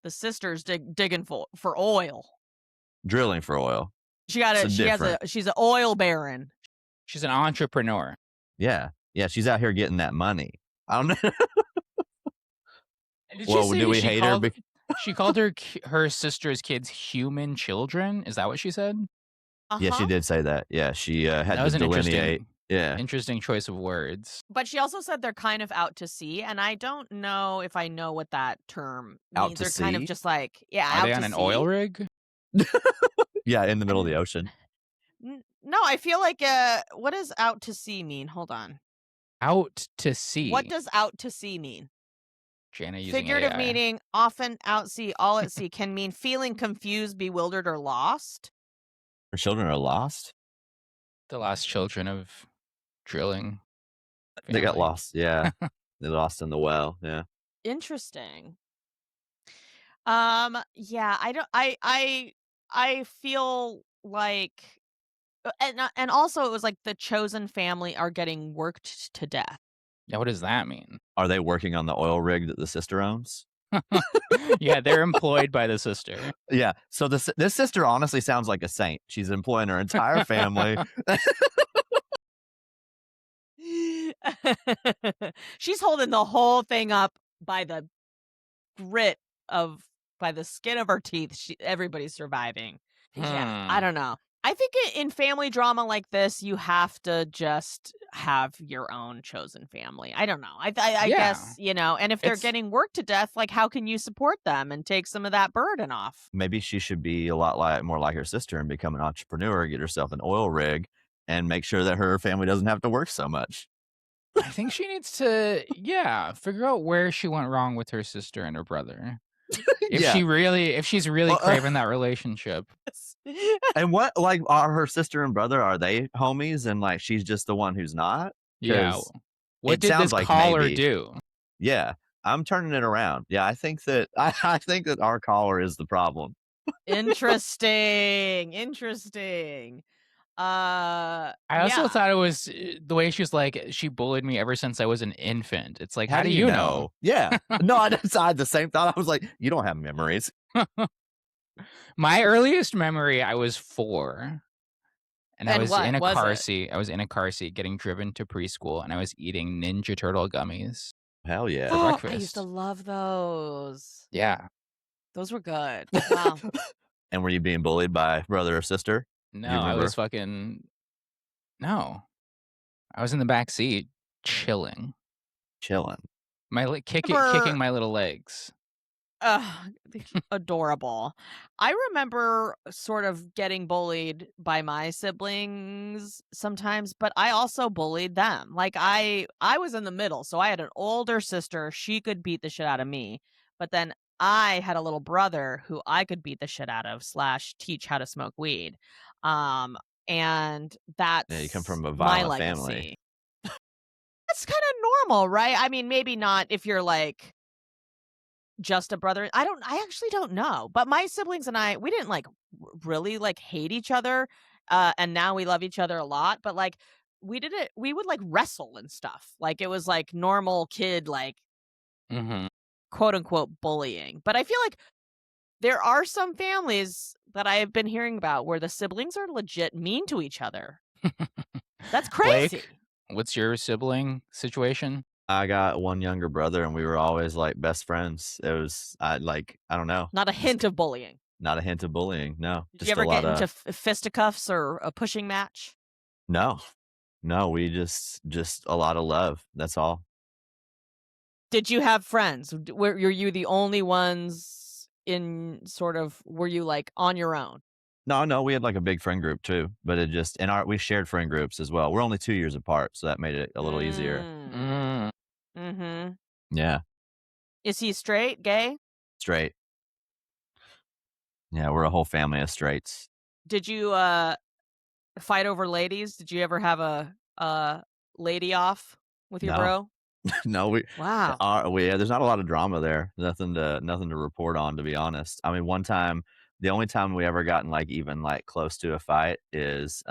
the sister's digging for oil. Drilling for oil. She's an oil baron. She's an entrepreneur. Yeah. Yeah, she's out here getting that money. I don't know. Did Well, she do we hate her? She called her sister's kids human children. Is that what she said? Yeah, she did say that. Yeah, she had That was to an delineate. interesting choice of words. But she also said they're kind of out to sea, and I don't know if I know what that term Out means. to They're kind of sea? just like, yeah, Are out they to on an sea. oil rig? Yeah, in the middle of the ocean. No, I feel like what does out to sea mean? Hold on. Out to sea. What does out to sea mean? Jana using Figurative AI. meaning, often out sea, all at sea, can mean feeling confused, bewildered, or lost. Her children are lost? The lost children of drilling. They got family. lost. Yeah. They lost in the well. Yeah. Interesting. Yeah, I feel like and also it was like the chosen family are getting worked to death. Yeah, what does that mean? Are they working on the oil rig that the sister owns? Yeah, they're employed by the sister. Yeah. So this sister honestly sounds like a saint. She's employing her entire family. She's holding the whole thing up by the grit of by the skin of her teeth. Everybody's surviving. Yeah, I don't know. I think in family drama like this, you have to just have your own chosen family. I don't know. I Yeah. guess, and if they're getting worked to death, like, how can you support them and take some of that burden off? Maybe she should be a lot more like her sister and become an entrepreneur, get herself an oil rig, and make sure that her family doesn't have to work so much. I think she needs to, figure out where she went wrong with her sister and her brother. If she's really craving that relationship. And what, like, are her sister and brother, are they homies and like she's just the one who's not? Yeah. What did this like caller do? Yeah, I'm turning it around. Yeah, I think that I think that our caller is the problem. Interesting. I also thought it was the way she was like, she bullied me ever since I was an infant. It's like, how do you know? Yeah. No, I had the same thought. I was like, you don't have memories. My earliest memory, I was 4. And I was in a car seat. I was in a car seat getting driven to preschool, and I was eating Ninja Turtle gummies. Hell yeah. For breakfast. I used to love those. Yeah. Those were good. Wow. And were you being bullied by brother or sister? No, I was No. I was in the back seat, chilling. Kicking my little legs. Adorable. I remember sort of getting bullied by my siblings sometimes, but I also bullied them. Like I was in the middle, so I had an older sister. She could beat the shit out of me, but then I had a little brother who I could beat the shit out of / teach how to smoke weed. And that's you come from a my violent legacy. family. That's kind of normal, right? I mean, maybe not if you're like just a brother. I actually don't know. But my siblings and I, we didn't like really like hate each other. And now we love each other a lot. But like we would like wrestle and stuff. Like it was like normal kid, like quote unquote bullying. But I feel like there are some families that I have been hearing about where the siblings are legit mean to each other. That's crazy. Blake, what's your sibling situation? I got one younger brother, and we were always like best friends. It was I don't know. Not a hint of bullying. Not a hint of bullying. No. Did you ever get into fisticuffs or a pushing match? No. We just a lot of love. That's all. Did you have friends? Were you the only ones in sort of? Were you like on your own? No, we had like a big friend group too, but it just we shared friend groups as well. We're only 2 years apart, so that made it a little easier. Mm-hmm. Yeah. Is he straight, gay? Straight. Yeah, we're a whole family of straights. Did you fight over ladies? Did you ever have a lady off with your bro? No, wow. There's not a lot of drama there. Nothing to report on, to be honest. I mean, one time, the only time we ever gotten like even like close to a fight is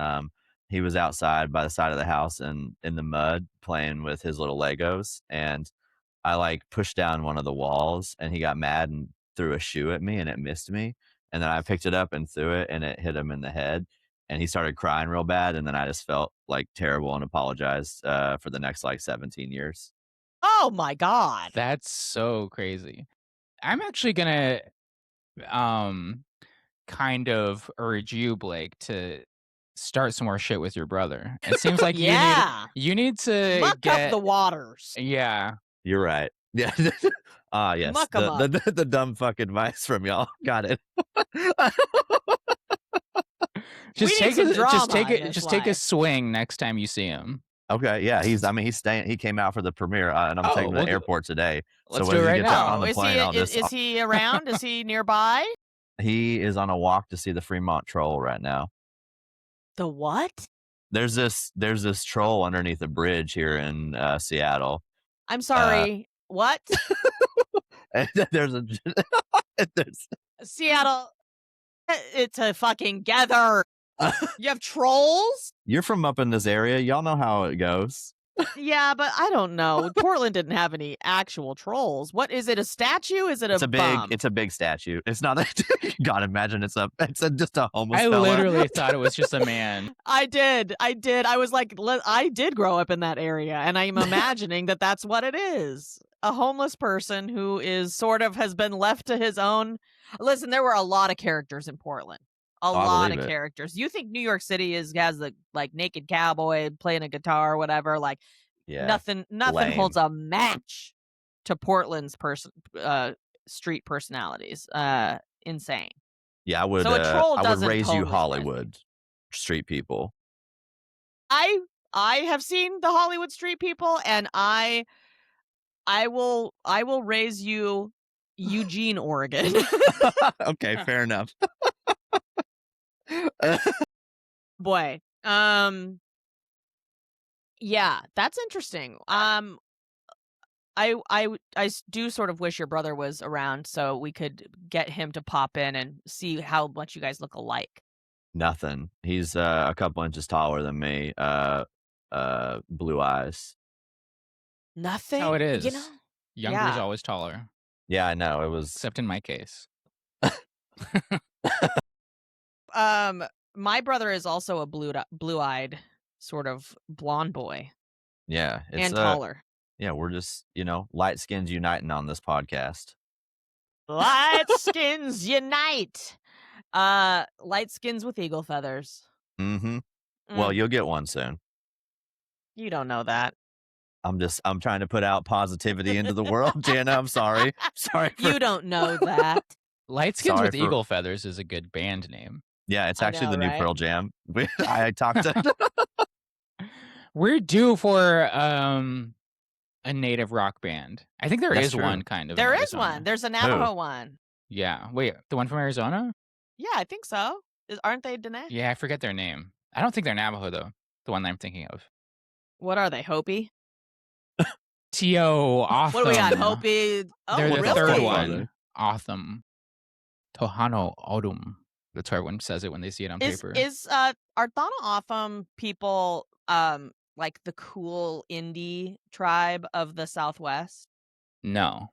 he was outside by the side of the house and in the mud playing with his little Legos, and I like pushed down one of the walls, and he got mad and threw a shoe at me, and it missed me, and then I picked it up and threw it, and it hit him in the head, and he started crying real bad, and then I just felt like terrible and apologized for the next like 17 years. Oh my God. That's so crazy. I'm actually gonna kind of urge you, Blake, to start some more shit with your brother. It seems like you need to muck up the waters. Yeah. You're right. Yeah. Yes. The dumb fuck advice from y'all. Got it. Just take a swing next time you see him. Okay, yeah, he's staying. He came out for the premiere, and I'm taking him to the airport today. Let's do it right now. On the plane, is he around? Is he nearby? He is on a walk to see the Fremont Troll right now. The what? There's this troll underneath a bridge here in Seattle. I'm sorry. What? there's Seattle. It's a fucking gather. You have trolls? You're from up in this area. Y'all know how it goes. Yeah, but I don't know. Portland didn't have any actual trolls. What is it? A statue? Is it a bum? It's a big statue. It's not. God, imagine it's just a homeless I fella. literally thought it was just a man. I did. I was like, I did grow up in that area, and I'm imagining that that's what it is. A homeless person who is sort of has been left to his own. Listen, there were a lot of characters in Portland. A lot of characters. You think New York City has the like naked cowboy playing a guitar or whatever? Like, nothing lame. holds a match to Portland's street personalities. Insane. Yeah, I would. So a troll I would raise totally you Hollywood street people. I have seen the Hollywood street people, and I will raise you Eugene, Oregon. Okay, fair enough. Boy, yeah, that's interesting. I do sort of wish your brother was around so we could get him to pop in and see how much you guys look alike. Nothing. He's a couple inches taller than me. Blue eyes. Nothing. That's how it is. You know, Younger is always taller. Yeah, I know. It was except in my case. My brother is also a blue-eyed sort of blonde boy. Yeah, and taller. Yeah, we're just light skins uniting on this podcast. Light skins unite. Light skins with eagle feathers. Mm-hmm. Well, you'll get one soon. You don't know that. I'm trying to put out positivity into the world, Jana. I'm sorry. You don't know that. Light skins with eagle feathers is a good band name. Yeah, it's actually the new Pearl Jam. I talked to. We're due for a native rock band. I think there is one kind of. There is one. There's a Navajo one. Yeah. Wait, the one from Arizona? Yeah, I think so. Aren't they Dene? Yeah, I forget their name. I don't think they're Navajo though. The one I'm thinking of. What are they? Hopi? T.O. Otham. What do we got? Hopi. Oh, they're the really? third one. Otham. Tohano Odum. That's how everyone says it when they see it on paper. Are Thana Otham people like the cool indie tribe of the Southwest? No.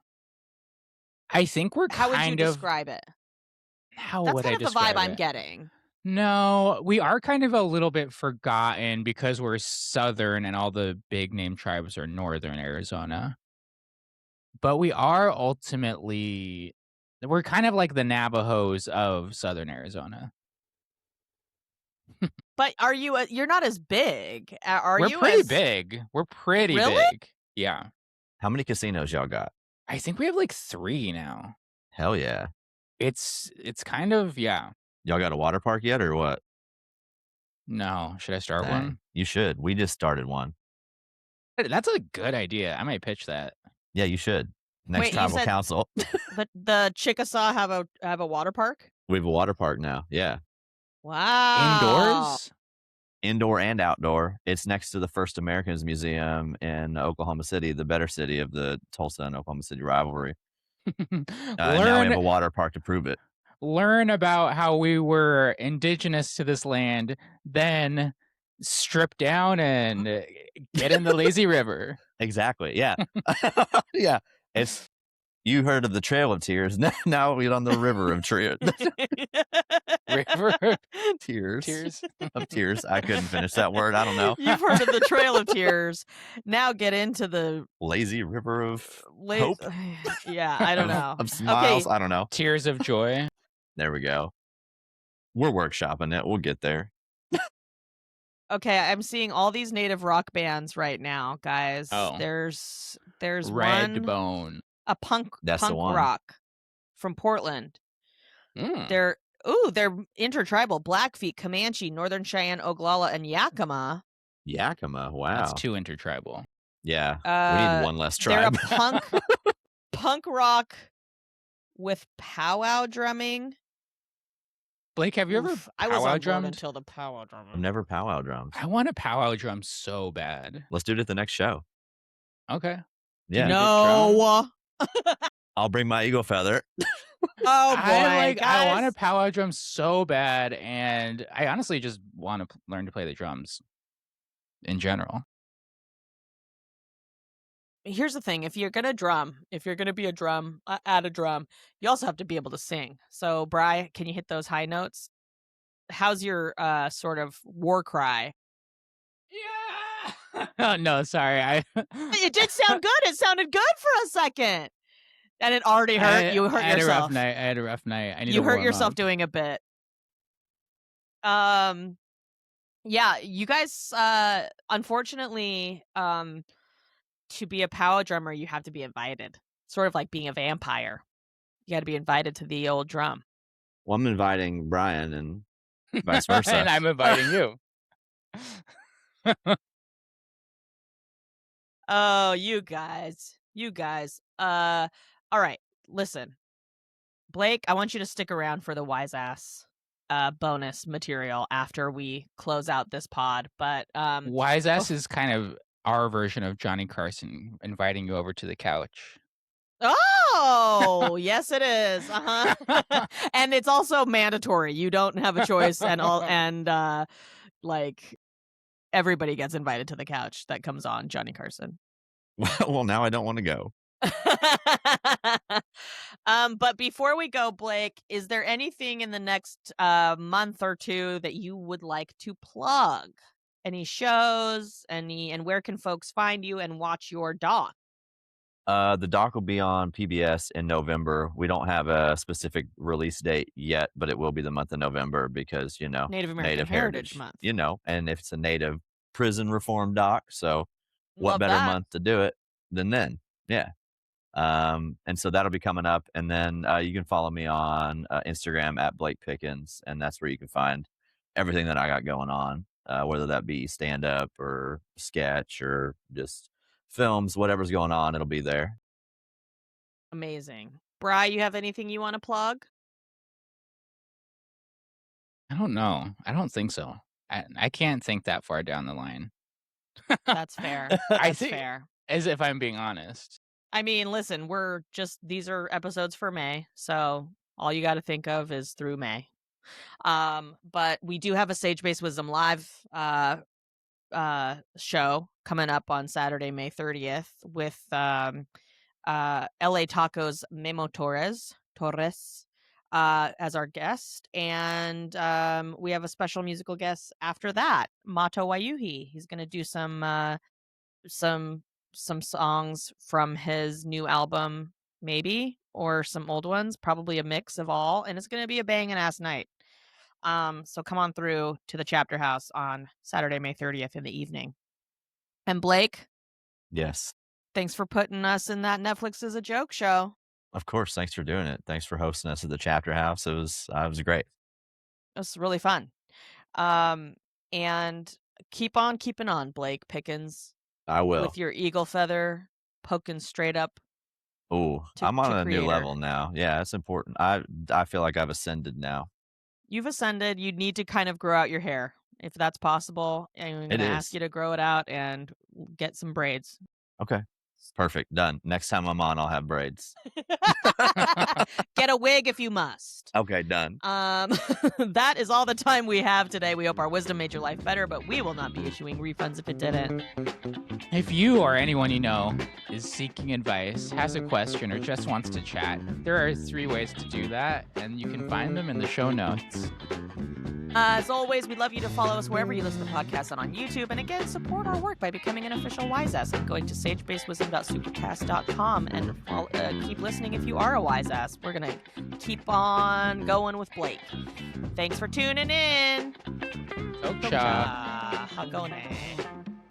I think we're How would you describe it? How That's would kind I of the describe vibe I'm it? getting. No, we are kind of a little bit forgotten because we're southern and all the big name tribes are northern Arizona. But we are ultimately, we're kind of like the Navajos of southern Arizona. But are you? You're not as big. We're pretty big. We're pretty big. Yeah. How many casinos y'all got? I think we have like 3 now. Hell yeah. It's kind of, yeah. Y'all got a water park yet or what? No. Should I start one? You should. We just started one. That's a good idea. I might pitch that. Yeah, you should. Next tribal council. The Chickasaw have a water park? We have a water park now. Yeah. Wow. Indoors? Indoor and outdoor. It's next to the First Americans Museum in Oklahoma City, the better city of the Tulsa and Oklahoma City rivalry. Now we have a water park to prove it. Learn about how we were indigenous to this land, then strip down and get in the lazy river. Exactly. Yeah. Yeah. You heard of the Trail of Tears. Now we're on the River of Tears. River Tears. Of Tears. I couldn't finish that word. I don't know. You've heard of the Trail of Tears. Now get into the lazy river of hope. Yeah, I don't know. Of smiles. Okay. I don't know. Tears of joy. There we go. We're workshopping it. We'll get there. Okay, I'm seeing all these native rock bands right now, guys. Oh. There's Redbone. A punk the one. rock from Portland. They're intertribal: Blackfeet, Comanche, Northern Cheyenne, Oglala, and Yakima. Yakima, wow. That's 2 intertribal. Yeah, we need one less tribe. They're a punk rock with powwow drumming. Blake, have you ever powwow drummed? Until the powwow drum. I've never powwow drummed. I want a powwow drum so bad. Let's do it at the next show. Okay. Yeah. No. I'll bring my eagle feather. Oh boy, I want a powwow drum so bad, and I honestly just want to learn to play the drums in general. here's the thing: if you're gonna be a drum, add a drum, you also have to be able to sing. So, Bri, can you hit those high notes? How's your sort of war cry? Yeah. Oh, no, sorry. It did sound good. It sounded good for a second, and it already hurt. You hurt I had yourself. I had a rough night. I need You to hurt warm yourself up. doing a bit. Yeah, you guys. Unfortunately, to be a power drummer, you have to be invited. Sort of like being a vampire. You got to be invited to the old drum. Well, I'm inviting Brian and vice versa. And I'm inviting you. Oh, you guys. All right, listen. Blake, I want you to stick around for the wise ass bonus material after we close out this pod. But Wise ass is kind of our version of Johnny Carson inviting you over to the couch. Oh, yes, it is. And it's also mandatory. You don't have a choice, and like everybody gets invited to the couch that comes on Johnny Carson. Well, now I don't want to go. But before we go, Blake, is there anything in the next month or two that you would like to plug? Any shows? And where can folks find you and watch your doc? The doc will be on PBS in November. We don't have a specific release date yet, but it will be the month of November because, Native American Heritage Month. And if it's a Native prison reform doc, so what Love better that. month to do it than then? Yeah. And so that'll be coming up. And then you can follow me on Instagram at Blake Pickens, and that's where you can find everything that I got going on, whether that be stand-up or sketch or just films, whatever's going on, it'll be there. Amazing. Bri, you have anything you want to plug? I don't know. I don't think so. I can't think that far down the line. That's fair. That's fair. As if I'm being honest. I mean, listen, these are episodes for May, so all you got to think of is through May. But we do have a Sage-Based Wisdom Live show coming up on Saturday, May 30th with LA Tacos Memo Torres as our guest, and we have a special musical guest after that, Mato Wayuhi. He's going to do some songs from his new album, maybe, or some old ones, probably a mix of all, and it's going to be a banging ass night. So come on through to the Chapter House on Saturday, May 30th in the evening. And Blake? Yes. Thanks for putting us in that Netflix is a Joke show. Of course. Thanks for doing it. Thanks for hosting us at the Chapter House. It was great. It was really fun. And keep on keeping on, Blake Pickens. I will. With your eagle feather poking straight up. Oh, I'm on a new level now. Yeah, it's important. I feel like I've ascended now. You've ascended. You need to kind of grow out your hair if that's possible. I'm going to ask you to grow it out and get some braids. Okay. Perfect. Done. Next time I'm on, I'll have braids. Get a wig if you must. Okay, done. That is all the time we have today. We hope our wisdom made your life better, but we will not be issuing refunds if it didn't. If you or anyone you know is seeking advice, has a question, or just wants to chat, there are 3 ways to do that, and you can find them in the show notes. As always, we'd love you to follow us wherever you listen to podcasts and on YouTube. And again, support our work by becoming an official Wise Ass and going to sagebasedwisdom.supercast.com and keep listening if you are a Wise Ass. We're going to keep on going with Blake. Thanks for tuning in. Tokcha. Hagone.